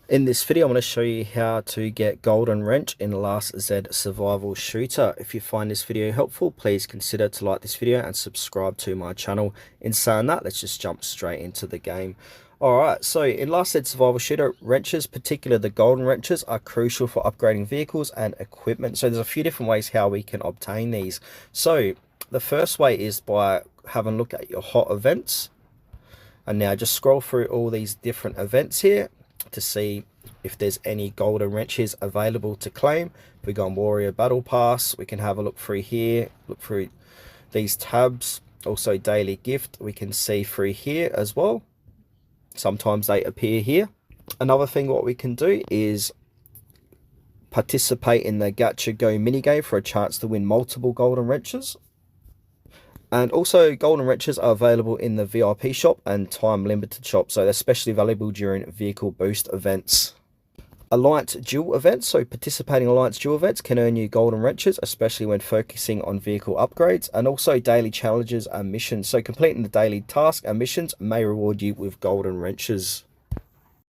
In this video, I'm going to show you how to get Golden Wrench in Last Z Survival Shooter. If you find this video helpful, please consider to like this video and subscribe to my channel. In saying that, let's just jump straight into the game. Alright, so in Last Z Survival Shooter, wrenches, particularly the golden wrenches, are crucial for upgrading vehicles and equipment. So there's a few different ways how we can obtain these. So the first way is by having a look at your hot events. And now just scroll through all these different events here to see if there's any golden wrenches available to claim. If we go on Warrior Battle Pass, we can have a look through here, look through these tabs. Also Daily Gift, we can see through here as well. Sometimes they appear here. Another thing what we can do is participate in the Gacha Go minigame for a chance to win multiple golden wrenches. And also golden wrenches are available in the VIP shop and time limited shop, so they're especially valuable during vehicle boost events. Alliance duel events, so participating in Alliance duel events can earn you golden wrenches, especially when focusing on vehicle upgrades. And also daily challenges and missions, so completing the daily task and missions may reward you with golden wrenches.